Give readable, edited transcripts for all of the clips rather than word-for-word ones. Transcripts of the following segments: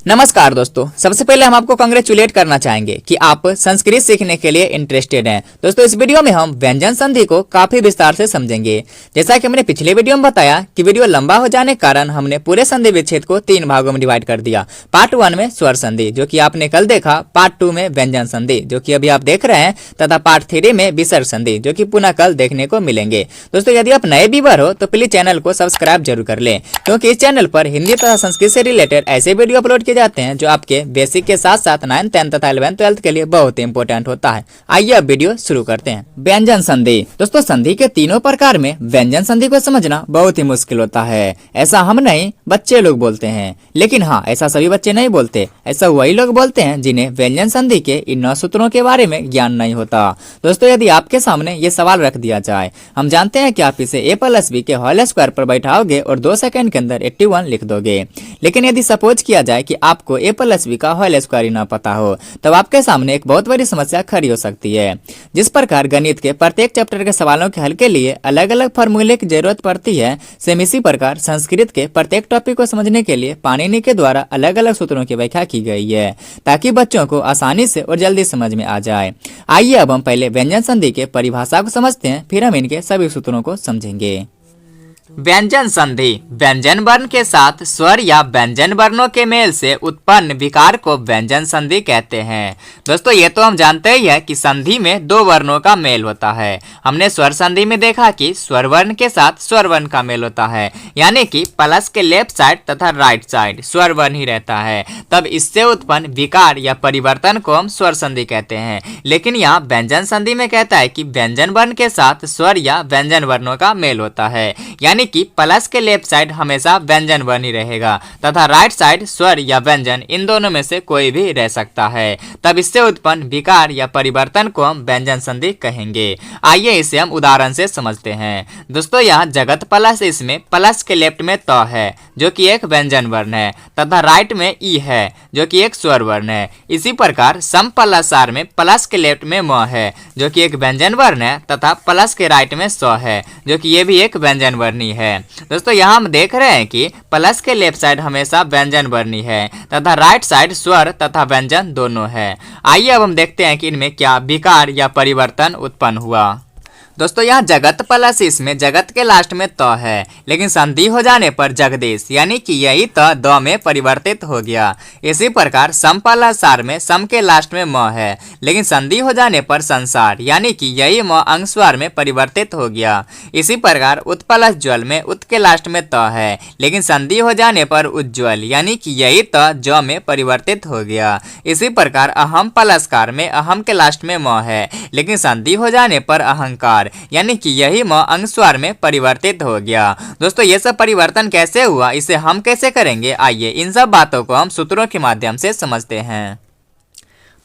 नमस्कार दोस्तों, सबसे पहले हम आपको कांग्रेचुलेट करना चाहेंगे कि आप संस्कृत सीखने के लिए इंटरेस्टेड हैं। दोस्तों, इस वीडियो में हम व्यंजन संधि को काफी विस्तार से समझेंगे। जैसा कि हमने पिछले वीडियो में बताया कि वीडियो लंबा हो जाने के कारण हमने पूरे संधि विच्छेद को 3 भागों में डिवाइड कर दिया। पार्ट 1 में स्वर संधि जो कि आपने कल देखा, पार्ट 2 में व्यंजन संधि जो कि अभी आप देख रहे हैं, तथा पार्ट 3 में विसर्ग संधि जो कि पुनः कल देखने को मिलेंगे। दोस्तों, यदि आप नए व्यूअर हो तो प्लीज चैनल को सब्सक्राइब जरूर कर लें, क्योंकि इस चैनल पर हिंदी तथा संस्कृत से रिलेटेड ऐसे वीडियो अपलोड किए जाते हैं जो आपके बेसिक के साथ साथ 9th 10th तथा 11th 12th के लिए बहुत ही इंपॉर्टेंट होता है। आइए अब वीडियो शुरू करते हैं। व्यंजन संधि। दोस्तों, संधि के तीनों प्रकार में व्यंजन संधि को समझना बहुत ही मुश्किल होता है। ऐसा हम नहीं, बच्चे लोग बोलते हैं, लेकिन हाँ, ऐसा सभी बच्चे नहीं बोलते। ऐसा वही लोग बोलते हैं जिन्हें व्यंजन संधि के इन 9 सूत्रों के बारे में ज्ञान नहीं होता। दोस्तों, यदि आपके सामने ये सवाल रख दिया जाए, हम जानते हैं कि आप इसे a+b के होल स्क्वायर पर बैठाओगे और 2 सेकंड के अंदर 81 लिख दोगे। लेकिन यदि सपोज किया जाए कि आपको a+b का होल स्क्वायर ही ना पता हो, तब आपके सामने एक बहुत बड़ी समस्या खड़ी हो सकती है। जिस प्रकार गणित के प्रत्येक चैप्टर के सवालों के हल के लिए अलग अलग फॉर्मूले की जरूरत पड़ती है, सेम इसी प्रकार संस्कृत के प्रत्येक टॉपिक को समझने के लिए पाणिनि के द्वारा अलग अलग सूत्रों की व्याख्या की गई है, ताकि बच्चों को आसानी से और जल्दी समझ में आ जाए। आइए अब हम पहले व्यंजन संधि के परिभाषा को समझते हैं, फिर हम इनके सभी सूत्रों को समझेंगे। व्यंजन संधि व्यंजन वर्ण के साथ स्वर या व्यंजन वर्णों के मेल से उत्पन्न विकार को व्यंजन संधि कहते हैं। दोस्तों, ये तो हम जानते ही है कि संधि में 2 वर्णों का मेल होता है। हमने स्वर संधि में देखा कि स्वर वर्ण के साथ स्वर वर्ण का मेल होता है, यानी कि प्लस के लेफ्ट साइड तथा राइट साइड स्वर वर्ण ही रहता है। तब इससे उत्पन्न विकार या परिवर्तन को हम स्वर संधि कहते हैं। लेकिन यहाँ व्यंजन संधि में कहता है कि व्यंजन वर्ण के साथ स्वर या व्यंजन वर्णों का मेल होता है, यानी कि प्लस के लेफ्ट साइड हमेशा व्यंजन वर्ण ही रहेगा तथा राइट साइड स्वर या व्यंजन, इन दोनों में से कोई भी रह सकता है। तब इससे उत्पन्न विकार या परिवर्तन को हम व्यंजन संधि कहेंगे। आइए इसे हम उदाहरण से समझते हैं। दोस्तों, यहाँ जगत प्लस, इसमें प्लस के लेफ्ट में त है जो कि एक व्यंजन वर्ण है, तथा राइट में ई है जो कि एक स्वर वर्ण है। इसी प्रकार सम प्लस आर में प्लस के लेफ्ट में म है जो कि एक व्यंजन वर्ण है, तथा प्लस के राइट में स है जो कि ये भी एक व्यंजन वर्णी है। दोस्तों, यहाँ हम देख रहे हैं कि प्लस के लेफ्ट साइड हमेशा व्यंजन वर्णी है तथा राइट साइड स्वर तथा व्यंजन दोनों है। आइए अब हम देखते हैं कि इनमें क्या विकार या परिवर्तन उत्पन्न हुआ। दोस्तों, यहाँ जगत प्लस, इसमें जगत के लास्ट में त है, लेकिन संधि हो जाने पर जगदीश यानी कि यही त द में परिवर्तित हो गया। इसी प्रकार सम प्लस आर में सम के लास्ट में म है, लेकिन संधि हो जाने पर संसार यानी कि यही म अंगस्वर में परिवर्तित हो गया। इसी प्रकार उत प्लस ज्वल में उत के लास्ट में त है, लेकिन संधि हो जाने पर उज्ज्वल यानी कि यही त ज में परिवर्तित हो गया। इसी प्रकार अहम प्लस कार में अहम के लास्ट में म है, लेकिन संधि हो जाने पर अहंकार यानी कि यही म अंगस्वर में परिवर्तित हो गया। दोस्तों, ये सब परिवर्तन कैसे हुआ, इसे हम कैसे करेंगे, आइए इन सब बातों को हम सूत्रों के माध्यम से समझते हैं।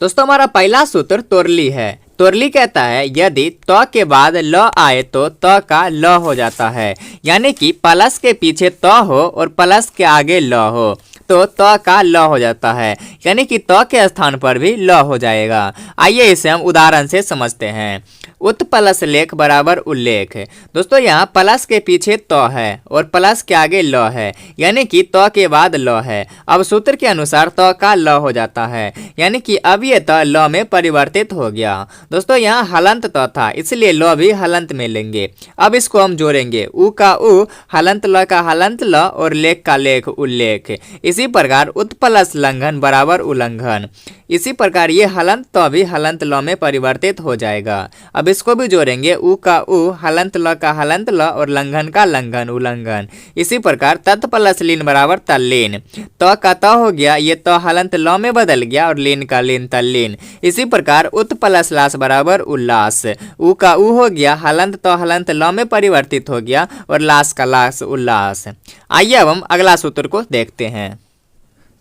दोस्तों, हमारा पहला सूत्र तोरली है। तोरली कहता है यदि त के बाद ल आए तो त का ल हो जाता है, यानी कि प्लस के पीछे त हो और प्लस के आगे ल हो तो त का ल हो जाता है, यानी कि त के स्थान पर भी ल हो जाएगा। आइए इसे हम उदाहरण से समझते हैं। उत प्लस लेख बराबर उल्लेख। दोस्तों, यहाँ प्लस के पीछे त है और प्लस के आगे ल है, यानी कि त के बाद ल है। अब सूत्र के अनुसार त का ल हो जाता है, यानी कि अब ये त ल में परिवर्तित हो गया। दोस्तों, यहाँ हलंत त था, इसलिए ल भी हलंत में लेंगे। अब इसको हम जोड़ेंगे, उ का उ, हलंत ल का हलंत ल और लेख का लेख उल्लेख। इसी प्रकार उत प्लस लंघन बराबर उल्लंघन। इसी प्रकार ये हलंत त भी हलंत ल में परिवर्तित हो जाएगा। अब इसको भी जोड़ेंगे, उ का उ, हलंत ल का हलंत ल और लंघन का लंघन उल्लंघन। इसी प्रकार तत् प्लस लीन बराबर तल्लीन। त का त हो गया, ये त हलंत ल में बदल गया और लीन का लीन तल्लीन। इसी प्रकार उत प्लस लास बराबर उल्लास। उ का उ हो गया, हलंत त हलंत ल में परिवर्तित हो गया और लास का लास उल्लास। आइए अब हम अगला सूत्र को देखते हैं।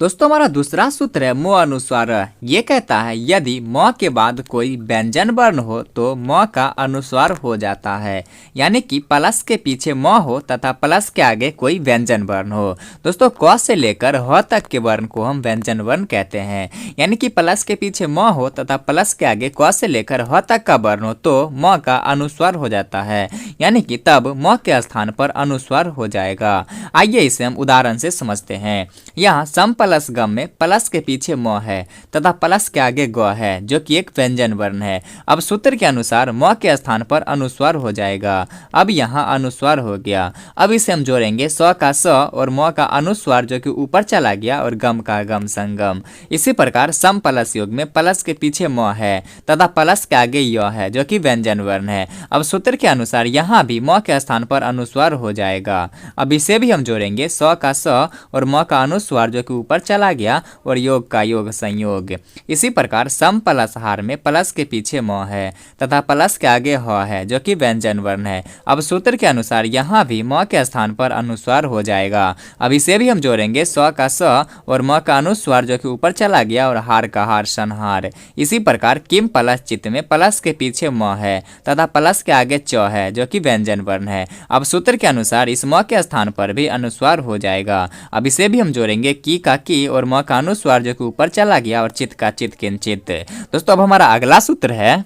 दोस्तों, हमारा दूसरा सूत्र है म अनुस्वार। ये कहता है यदि म के बाद कोई व्यंजन वर्ण हो तो म का अनुस्वार हो जाता है, यानी कि प्लस के पीछे म हो तथा प्लस के आगे कोई व्यंजन वर्ण हो। दोस्तों, क से लेकर ह तक के वर्ण को हम व्यंजन वर्ण कहते हैं, यानी कि प्लस के पीछे म हो तथा प्लस के आगे क से लेकर ह तक का वर्ण हो तो म का अनुस्वार हो जाता है, यानी कि तब म के स्थान पर अनुस्वार हो जाएगा। आइए इसे हम उदाहरण से समझते हैं। यहाँ सम प्लस गम में प्लस के पीछे म है तथा प्लस के आगे ग है जो कि एक व्यंजन वर्ण है। अब सूत्र के अनुसार म के स्थान पर अनुस्वार हो जाएगा। अब यहाँ अनुस्वार हो गया। अब इसे हम जोड़ेंगे स का स और म का अनुस्वार जो कि ऊपर चला गया और गम का गम संगम। इसी प्रकार सम प्लस योग में प्लस के पीछे म है तथा प्लस के आगे य है जो कि व्यंजन वर्ण है। अब सूत्र के अनुसार यहाँ भी म के स्थान पर अनुस्वार हो जाएगा। अब इसे भी हम जोड़ेंगे स का स और म का अनुस्वार जो कि ऊपर चला गया और योग का योग संयोग। इसी प्रकार सम प्लस हार में प्लस के पीछे म है तथा प्लस के आगे ह है जो कि व्यंजन वर्ण है। अब सूत्र के अनुसार यहाँ भी म के स्थान पर अनुस्वार हो जाएगा। अब इसे भी हम जोड़ेंगे स का स और म का अनुस्वार जो कि ऊपर चला गया और हार का हार संहार। इसी प्रकार किम प्लस चित में प्लस के पीछे म है तथा प्लस के आगे च है जो कि व्यंजन वर्ण है। अब सूत्र के अनुसार इस म के स्थान पर भी अनुस्वार हो जाएगा। अब इसे भी हम जोड़ेंगे की का की और म का अनुस्वार जो कि ऊपर चला गया और चित का चित किंचित। दोस्तों अब हमारा अगला सूत्र है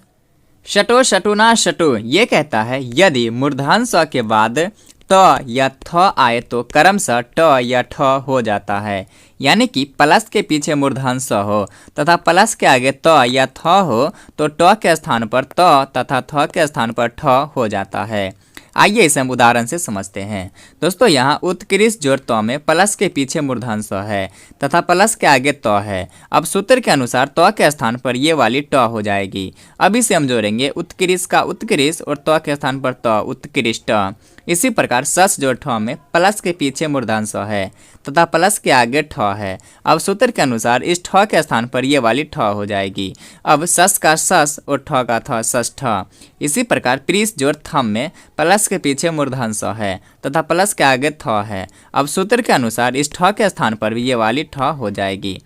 शटो शटुना शटु। ये कहता है यदि मूर्धन स के बाद त या थ आए तो क्रमशः ट या ठ हो जाता है। यानी कि प्लस के पीछे मूर्धन स हो तथा प्लस के आगे त या थ हो तो ट के स्थान पर त तथा थ के स्थान पर ठ हो जाता है। आइए इसे हम उदाहरण से समझते हैं। दोस्तों यहाँ उत्कृष्ट जोड़ त में प्लस के पीछे मूर्धन स है तथा प्लस के आगे त है। अब सूत्र के अनुसार त के स्थान पर ये वाली ट हो जाएगी। अब इसे हम जोड़ेंगे उत्कृष्ट का उत्कृष्ट और त के स्थान पर त उत्कृष्ट। इसी प्रकार सस जोड़ ठ में प्लस के पीछे मूर्धन स है तथा प्लस के आगे ठ है। अब सूत्र के अनुसार इस ठ के स्थान पर ये वाली ठ हो जाएगी। अब सस का सस और ठ का थ सस ठ। इसी प्रकार प्रीस जोड़ थम में प्लस के पीछे मूर्धन स है तथा प्लस के आगे थ है। अब सूत्र के अनुसार इस ठ के स्थान पर भी ये वाली ठ हो जाएगी।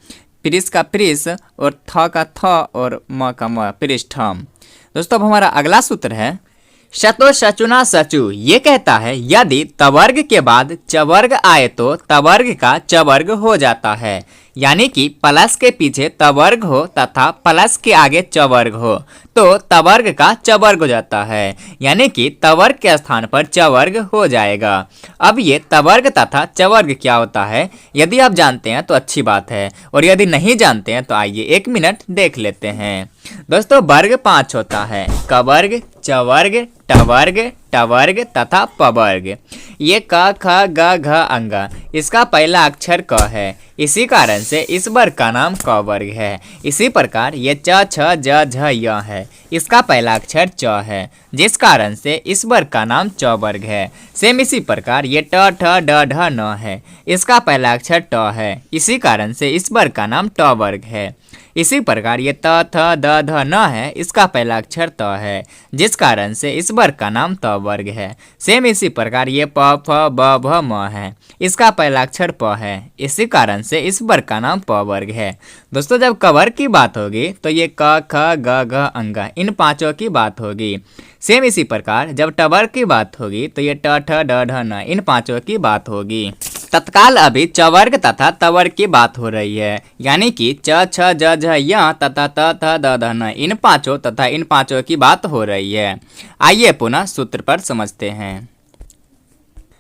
प्रीस का प्रीस और थ का थ और म का म पृष्ठम। दोस्तों अब हमारा अगला सूत्र है शतो शचुना सचु। ये कहता है यदि तवर्ग के बाद चवर्ग आए तो तवर्ग का चवर्ग हो जाता है। यानी कि प्लस के पीछे तवर्ग हो तथा प्लस के आगे चवर्ग हो तो तवर्ग का चवर्ग हो जाता है। यानी कि तवर्ग के स्थान पर चवर्ग हो जाएगा। अब ये तवर्ग तथा चवर्ग क्या होता है यदि आप जानते हैं तो अच्छी बात है और यदि नहीं जानते हैं तो आइए 1 मिनट देख लेते हैं। दोस्तों वर्ग 5 होता है कवर्ग चवर्ग टवर्ग टवर्ग तथा पवर्ग। ये क ख ग घ अंग। इसका पहला अक्षर क है इसी कारण से इस वर्ग का नाम क वर्ग है। इसी प्रकार ये च छ ज झ य है इसका पहला अक्षर च है जिस कारण से इस वर्ग का नाम च वर्ग है। सेम इसी प्रकार ये ट ठ ड ढ न है इसका पहला अक्षर ट है इसी कारण से इस वर्ग का नाम ट वर्ग है। इसी प्रकार ये त थ द ध न है इसका पहला अक्षर त है जिस कारण से इस वर्ग का नाम त वर्ग है। सेम इसी प्रकार ये प फ ब भ म है इसका पहला अक्षर प है इसी कारण से इस वर्ग का नाम प वर्ग है। दोस्तों जब कवर्ग की बात होगी तो ये क ख ग घ अंग इन पांचों की बात होगी। सेम इसी प्रकार जब टवर्ग की बात होगी तो ये ट ठ ड ढ न इन पांचों की बात होगी। तत्काल अभी चवर्ग तथा तवर्ग की बात हो रही है यानी कि च छ ज झ य तथा त थ द ध न इन पांचों तथा इन पांचों की बात हो रही है। आइए पुनः सूत्र पर समझते हैं।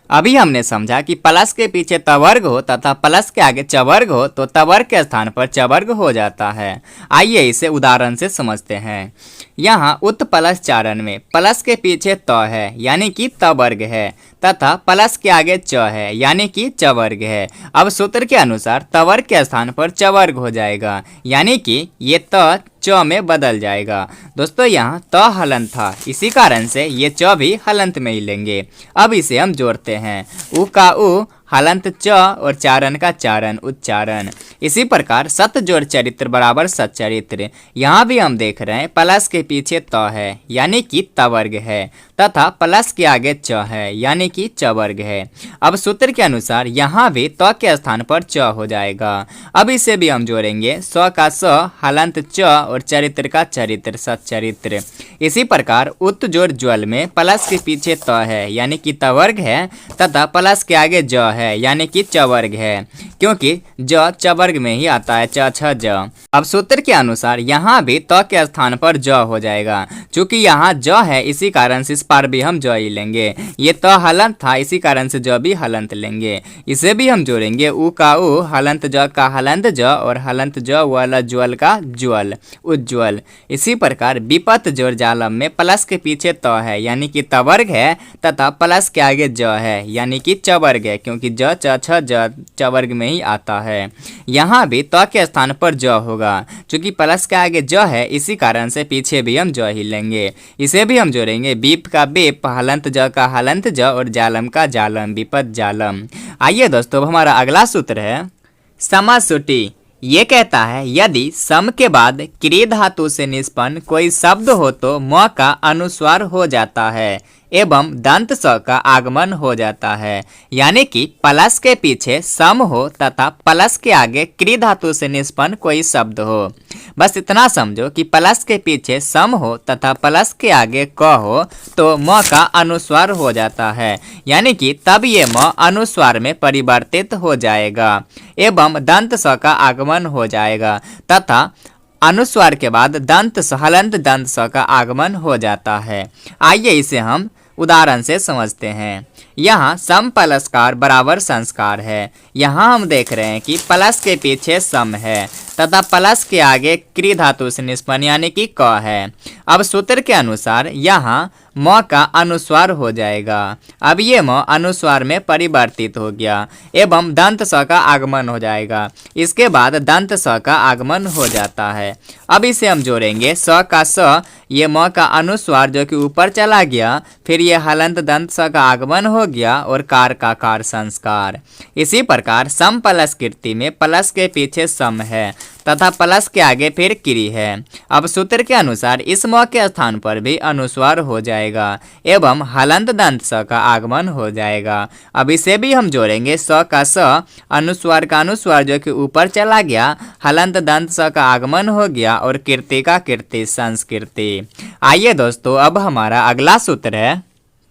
अभी हमने समझा कि प्लस के पीछे तवर्ग हो तथा प्लस के आगे चवर्ग हो तो तवर्ग के स्थान पर चवर्ग हो जाता है। आइए इसे उदाहरण से समझते हैं। यहाँ उत प्लस चारण में प्लस के पीछे त है यानी कि तवर्ग है तथा प्लस के आगे च है यानी कि चवर्ग है। अब सूत्र के अनुसार तवर्ग के स्थान पर चवर्ग हो जाएगा यानी कि ये त च में बदल जाएगा। दोस्तों यहाँ त हलंत था इसी कारण से ये च भी हलंत में ही लेंगे। अब इसे हम जोड़ते हैं उ का उ हलंत च और चारण का चारण उच्चारण। इसी प्रकार सत जोड़ चरित्र बराबर सच्चरित्र। यहाँ भी हम देख रहे हैं प्लस के पीछे त है यानी कि तवर्ग है तथा प्लस के आगे च है यानी कि चवर्ग है। अब सूत्र के अनुसार यहाँ भी त के स्थान पर च हो जाएगा। अब इसे भी हम जोड़ेंगे स का स हलंत च और चरित्र का चरित्र सच्चरित्र। इसी प्रकार उत जोड़ ज्वल में प्लस के पीछे त है यानी कि तवर्ग है तथा प्लस के आगे ज है यानी कि चवर्ग है क्योंकि ज चवर्ग में ही आता है च छ ज। अब सूत्र के अनुसार यहाँ भी त के स्थान पर ज हो जाएगा। चूंकि यहाँ ज है इसी कारण से इस बार भी हम ज ही लेंगे। ये तो हलंत था, इसी कारण से ज भी हलंत लेंगे। इसे भी हम जोड़ेंगे, उ का उ, हलंत ज का हलंत ज और हलंत ज वाला ज्वल का ज्वल, उज्ज्वल। इसी प्रकार विपत जोड़ जालम में प्लस के पीछे त है यानी कि तवर्ग है, तथा प्लस के आगे ज है यानी कि चवर्ग है, क्योंकि ज च छ ज चवर्ग में ही आता है। यहाँ भी त के स्थान पर ज होगा, चूंकि प्लस के आगे ज है इसी कारण से पीछे भी हम ज ही लेंगे। इसे भी हम जोड़ेंगे, बीप का बेप, हलंत ज का हलंत ज और जालम का जालम, विपत जालम। आइए दोस्तों, अब हमारा अगला सूत्र है समासुटी। ये कहता है यदि सम के बाद क्रिय धातु से निष्पन्न कोई शब्द हो तो म का अनुस्वार हो जाता है एवं दंत स का आगमन हो जाता है। यानी कि प्लस के पीछे सम हो तथा प्लस के आगे क्रिय धातु से निष्पन्न कोई शब्द हो। बस इतना समझो कि प्लस के पीछे सम हो तथा प्लस के आगे क हो तो म का अनुस्वार हो जाता है, यानी कि तब ये म अनुस्वार में परिवर्तित हो जाएगा एवं दंत स का आगमन हो जाएगा, तथा अनुस्वार के बाद दंत स, हलंत दंत स का आगमन हो जाता है। आइए इसे हम उदाहरण से समझते हैं। यहाँ सम प्लसकार बराबर संस्कार है। यहाँ हम देख रहे हैं कि प्लस के पीछे सम है तथा प्लस के आगे क्रिय धातु से निष्पन्न यानी कि क है। अब सूत्र के अनुसार यहाँ म का अनुस्वार हो जाएगा। अब ये म अनुस्वार में परिवर्तित हो गया एवं दंत स का आगमन हो जाएगा। इसके बाद दंत स का आगमन हो जाता है। अब इसे हम जोड़ेंगे, स का स, ये म का अनुस्वार जो कि ऊपर चला गया, फिर ये हलंत दंत स का आगमन हो गया और कार का कार संस्कार। इसी प्रकार सम प्लस कीर्ति में प्लस के पीछे सम है तथा प्लस के आगे फिर क्रि है। अब सूत्र के अनुसार इस म के स्थान पर भी अनुस्वार हो जाएगा एवं हलंत दंत स का आगमन हो जाएगा। अब इसे भी हम जोड़ेंगे, स का स, अनुस्वार का अनुस्वार जो कि ऊपर चला गया, हलंत दंत स का आगमन हो गया और कीर्ति का कीर्ति संस्कृति। आइए दोस्तों, अब हमारा अगला सूत्र है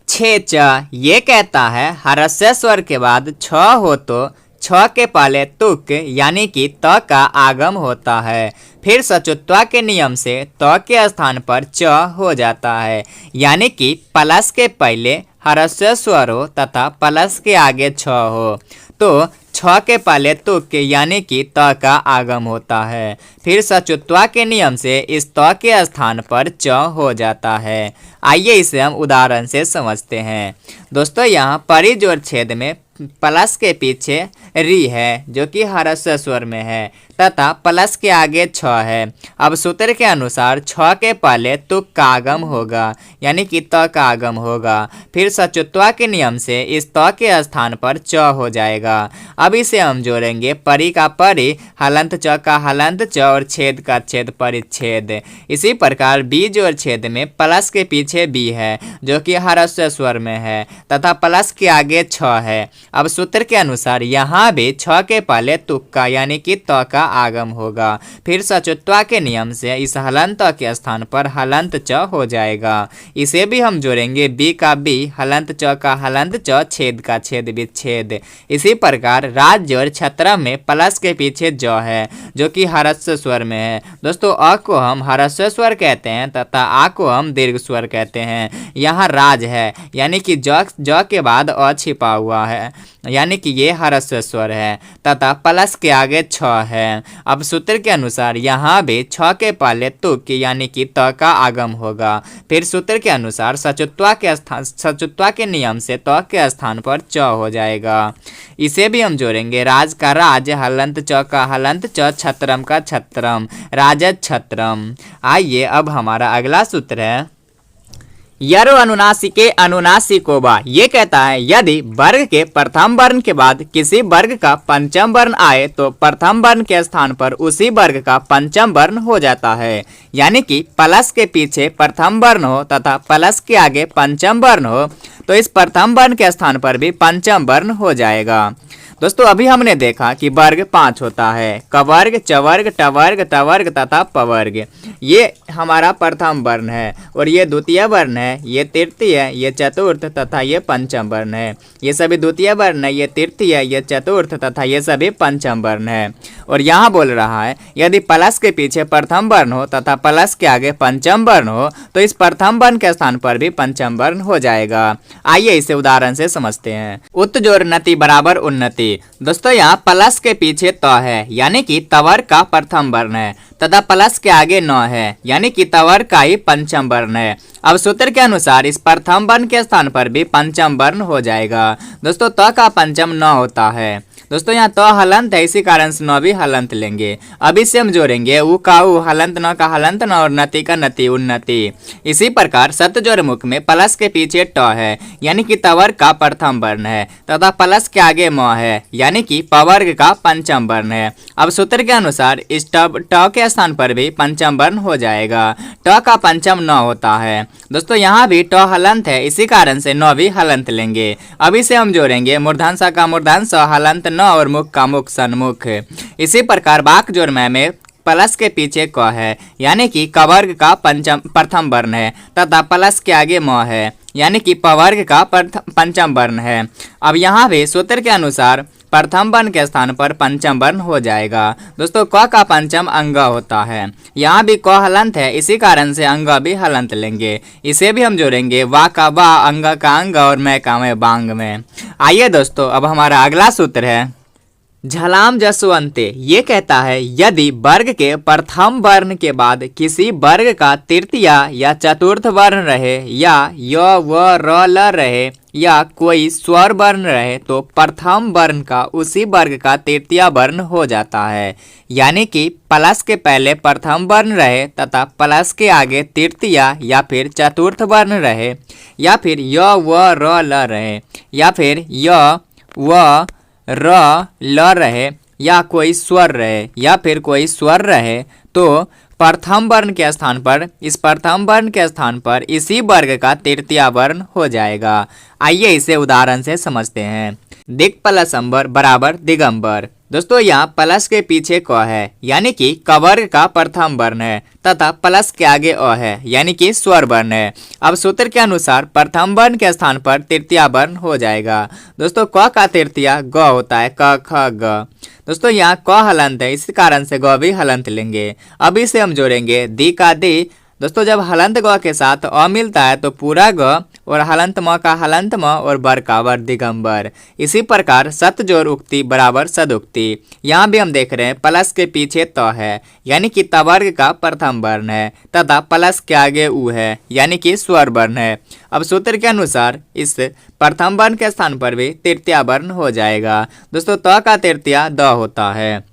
छेच। ये कहता है ह्रस्व स्वर के बाद छ हो तो छ के पहले तुक यानी कि त का आगम होता है, फिर सचुत्वा के नियम से त के स्थान पर च हो जाता है, यानी कि प्लस के पहले ह्रस्व स्वर हो तथा प्लस के आगे छ हो तो छ के पहले तुक यानी कि त का आगम होता है, फिर सचुत्वा के नियम से इस त के स्थान पर च हो जाता है। आइए इसे हम उदाहरण से समझते हैं। दोस्तों, यहाँ परिजोड़ छेद में प्लस के पीछे री है जो कि ह्रस्व स्वर में है तथा प्लस के आगे छ है। अब सूत्र के अनुसार छ के पहले तुक का आगम होगा यानी कि त का आगम होगा, फिर सचुत्वा के नियम से इस त के स्थान पर च हो जाएगा। अब इसे हम जोड़ेंगे, परी का परी, हलंत च का हलंत च और छेद का छेद परिच्छेद। इसी प्रकार बीज और छेद में प्लस के पीछे बी है जो कि ह्रस्व स्वर में है तथा प्लस के आगे छ है। अब सूत्र के अनुसार यहाँ भी छ के पहले तुक का यानी कि त का आगम होगा, फिर सचुत्वा के नियम से इस हलंत के स्थान पर हलंत च हो जाएगा। इसे भी हम जोड़ेंगे, बी का बी, हलंत च का हलंत च, छेद का छेद विच्छेद। इसी प्रकार राज्य और छत्रम में प्लस के पीछे ज है जो कि ह्रस्व स्वर में है। दोस्तों, अ को हम ह्रस्व स्वर कहते हैं तथा आ को हम दीर्घ स्वर कहते हैं। यहाँ राज है यानी कि ज के बाद अ छिपा हुआ है यानी कि ये ह्रस्व स्वर है तथा प्लस के आगे छ है। अब सूत्र के अनुसार यहाँ भी छ के पहले तुक यानी कि त का आगम होगा, फिर सूत्र के अनुसार सचुत्वा के नियम से त के स्थान पर च हो जाएगा। इसे भी हम जोड़ेंगे, राज का राज, हलंत च का हलंत च, छत्रम का छत्रम, राजद छत्रम। आइए अब हमारा अगला सूत्र है यरो अनुनासिके अनुनासिकोवा। ये कहता है यदि वर्ग के प्रथम वर्ण के बाद किसी वर्ग का पंचम वर्ण आए तो प्रथम वर्ण के स्थान पर उसी वर्ग का पंचम वर्ण हो जाता है, यानी कि प्लस के पीछे प्रथम वर्ण हो तथा प्लस के आगे पंचम वर्ण हो तो इस प्रथम वर्ण के स्थान पर भी पंचम वर्ण हो जाएगा। दोस्तों अभी हमने देखा कि वर्ग 5 होता है, कवर्ग, चवर्ग, टवर्ग, तवर्ग तथा पवर्ग। ये हमारा प्रथम वर्ण है और ये द्वितीय वर्ण है, ये तृतीय, ये चतुर्थ तथा ये पंचम वर्ण है। ये सभी द्वितीय वर्ण है, ये तृतीय, ये चतुर्थ तथा ये सभी पंचम वर्ण है। और यहाँ बोल रहा है यदि प्लस के पीछे प्रथम वर्ण हो तथा प्लस के आगे पंचम वर्ण हो तो इस प्रथम वर्ण के स्थान पर भी पंचम वर्ण हो जाएगा। आइए इसे उदाहरण से समझते हैं। उत जोड़ नति बराबर उन्नति। दोस्तों यहाँ प्लस के पीछे त है यानी कि तवर का प्रथम वर्ण है तथा प्लस के आगे न है यानी कि तवर का ही पंचम वर्ण है। अब सूत्र के अनुसार इस प्रथम वर्ण के स्थान पर भी पंचम वर्ण हो जाएगा। दोस्तों त का पंचम न होता है। दोस्तों यहाँ तो हलंत है, इसी कारण से न भी हलंत लेंगे। अब इसे हम जोड़ेंगे उ का उ, हलंत न का हलंत न और नति का नति, उन्नति। इसी प्रकार सत जोड़ मुख में प्लस के पीछे ट है यानी कि तवर का प्रथम वर्ण है तथा प्लस के आगे म है यानी कि पवर्ग का पंचम वर्ण है। अब सूत्र के अनुसार इस ट के स्थान पर भी पंचम वर्ण हो जाएगा। ट का पंचम न होता है। दोस्तों यहाँ भी ट हलंत है, इसी कारण से न भी हलंत लेंगे। अब इसे हम जोड़ेंगे मूर्धांश का मूर्धांश, हलंत न और मुख का मुख, सन्मुख। इसी प्रकार बाक जोड़ में प्लस के पीछे क है यानी कि कवर्ग का प्रथम वर्ण है तथा प्लस के आगे म है यानी कि पवर्ग का पंचम वर्ण है। अब यहाँ भी सूत्र के अनुसार प्रथम वर्ण के स्थान पर पंचम वर्ण हो जाएगा। दोस्तों क का पंचम अंग होता है, यहाँ भी क हलंत है, इसी कारण से अंग भी हलंत लेंगे। इसे भी हम जोड़ेंगे वा का वा, अंग का अंग और मैं का मैं, बांग में। आइए दोस्तों अब हमारा अगला सूत्र है झलाम जसवंते। ये कहता है यदि वर्ग के प्रथम वर्ण के बाद किसी वर्ग का तृतीय या चतुर्थ वर्ण रहे या य व र ल रहे या कोई स्वर वर्ण रहे तो प्रथम वर्ण का उसी वर्ग का तृतीय वर्ण हो जाता है। यानी कि प्लस के पहले प्रथम वर्ण रहे तथा प्लस के आगे तृतीय या फिर चतुर्थ वर्ण रहे या फिर य व र ल रहे या फिर य व र ल रहे या कोई स्वर रहे या फिर कोई स्वर रहे तो प्रथम वर्ण के स्थान पर इसी वर्ग का तृतीय वर्ण हो जाएगा। आइए इसे उदाहरण से समझते हैं। दिक् प्लस अंबर बराबर दिगंबर। दोस्तों यहाँ प्लस के पीछे क है यानी कि कवर्ग का प्रथम वर्ण है तथा प्लस के आगे अ है यानी कि स्वर वर्ण है। अब सूत्र के अनुसार प्रथम वर्ण के स्थान पर तृतीय वर्ण हो जाएगा। दोस्तों क का तृतीय ग होता है, क ख ग। दोस्तों यहाँ क हलंत है, इस कारण से ग भी हलंत लेंगे। अब इसे हम जोड़ेंगे दी का दी। दोस्तों जब हलंत ग के साथ अ मिलता है तो पूरा ग और हलंत म का हलंत म और बर का बर, दिगंबर। इसी प्रकार सत जोड़ उक्ति बराबर सदुक्ति। यहाँ भी हम देख रहे हैं प्लस के पीछे त है यानी कि तवर्ग का प्रथम वर्ण है तथा प्लस के आगे उ है यानी कि स्वर वर्ण है। अब सूत्र के अनुसार इस प्रथम वर्ण के स्थान पर भी तृतीय वर्ण हो जाएगा। दोस्तों त का तृतीय द होता है।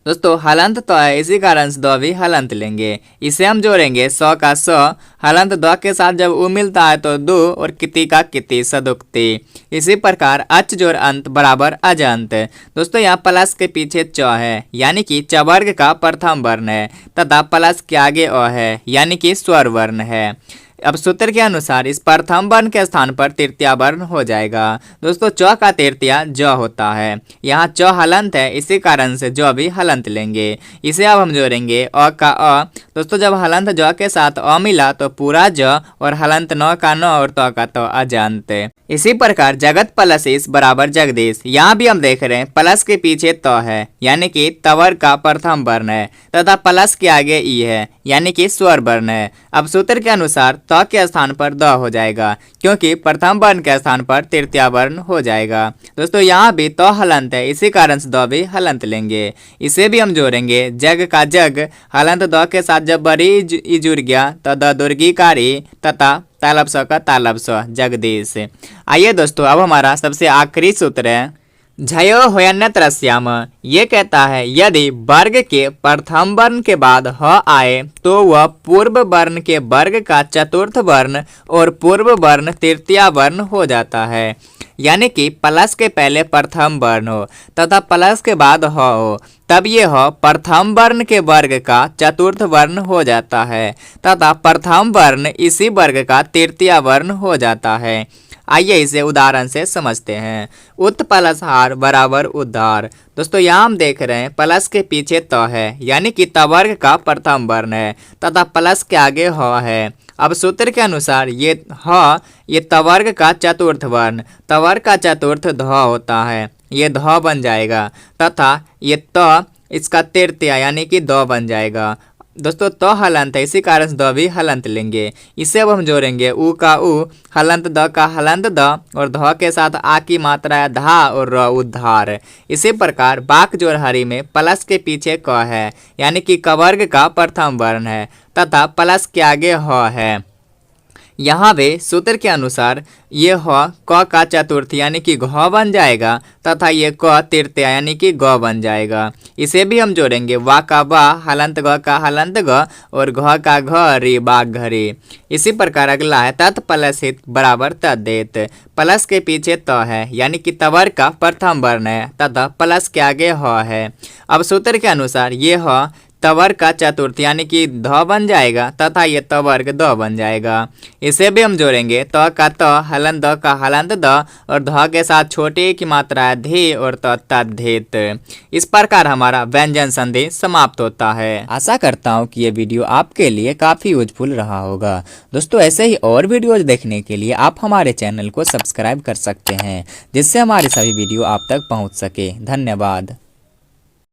दोस्तों हलंत तो है, इसी कारण से द भी हलंत लेंगे। इसे हम जोड़ेंगे स का स, हलंत द के साथ जब उ मिलता है तो दो और किति का किति, सदुक्ति। इसी प्रकार अच जोड़ अंत बराबर अजंत। दोस्तों यहाँ प्लस के पीछे च है यानी कि चवर्ग का प्रथम वर्ण है तथा प्लस के आगे अ है यानी कि स्वर वर्ण है। अब सूत्र के अनुसार इस प्रथम वर्ण के स्थान पर तृतीय वर्ण हो जाएगा। दोस्तों च का तृतीय ज होता है, यहाँ च हलंत है, इसी कारण से ज भी हलंत लेंगे। इसे अब हम जोड़ेंगे अ का अ। दोस्तों जब हलंत ज के साथ अ मिला तो पूरा ज और हलंत न का न और त का त, अजंत। इसी प्रकार जगत प्लस इस बराबर जगदीश। यहाँ भी हम देख रहे हैं प्लस के पीछे त है यानी कि तवर का प्रथम वर्ण है तथा प्लस के आगे ई है यानी कि स्वर वर्ण है। अब सूत्र के अनुसार त के स्थान पर द हो जाएगा क्योंकि प्रथम वर्ण के स्थान पर तृतीय वर्ण हो जाएगा। दोस्तों यहाँ भी त हलंत है, इसी कारण से द भी हलंत लेंगे। इसे भी हम जोड़ेंगे जग का जग, हलंत द के साथ जब बरी जुड़ गया तो द दुर्गी कारी तथा तालब स का तालब स, जगदीश। आइए दोस्तों अब हमारा सबसे आखिरी सूत्र है झयो होयन्यत रस्याम। ये कहता है यदि वर्ग के प्रथम वर्ण के बाद ह आए तो वह पूर्व वर्ण के वर्ग का चतुर्थ वर्ण और पूर्व वर्ण तृतीय वर्ण हो जाता है। यानी कि प्लस के पहले प्रथम वर्ण हो तथा प्लस के बाद ह हो, तब ये ह प्रथम वर्ण के वर्ग का चतुर्थ वर्ण हो जाता है तथा प्रथम वर्ण इसी वर्ग का तृतीय वर्ण हो जाता है। आइए इसे उदाहरण से समझते हैं। उत प्लस हार बराबर उद्धार। दोस्तों यहाँ हम देख रहे हैं प्लस के पीछे त है, यानी कि त वर्ग का प्रथम वर्ण है तथा प्लस के आगे ह है। अब सूत्र के अनुसार ये त वर्ग का चतुर्थ वर्ण, त वर्ग का चतुर्थ ध होता है, ये ध बन जाएगा तथा ये त इसका तृतीय यानी कि द बन जाएगा। दोस्तों तो हलंत है, इसी कारण से द भी हलंत लेंगे। इसे अब हम जोड़ेंगे उ का उ, हलंत द का हलंत द और ध के साथ आ की मात्रा है धा और र उद्धार। इसी प्रकार बाक जोड़ हरी में प्लस के पीछे क है, यानी कि क वर्ग का प्रथम वर्ण है तथा प्लस के आगे ह है। यहाँ भी सूत्र के अनुसार ये ह क का चतुर्थ यानी कि घ बन जाएगा तथा ये क तृतीय यानी कि ग बन जाएगा। इसे भी हम जोड़ेंगे वा का वा, हलंत ग का हलंत ग और घ का घ री बाघ घरी। इसी प्रकार अगला है तत् प्लस हित बराबर तद्धित। प्लस के पीछे त है, यानी कि त वर्ग का प्रथम वर्ण है तथा प्लस के आगे ह है। अब सूत्र के अनुसार ये ह त वर्ग का चतुर्थ यानी कि ध बन जाएगा तथा ये त वर्ग द बन जाएगा। इसे भी हम जोड़ेंगे त का त, हलन द का हलंत द और ध के साथ छोटे की मात्रा है धी और तद्धित। इस प्रकार हमारा व्यंजन संधि समाप्त होता है। आशा करता हूँ कि ये वीडियो आपके लिए काफी यूजफुल रहा होगा। दोस्तों ऐसे ही और वीडियोज देखने के लिए आप हमारे चैनल को सब्सक्राइब कर सकते हैं, जिससे हमारे सभी वीडियो आप तक पहुँच सके। धन्यवाद।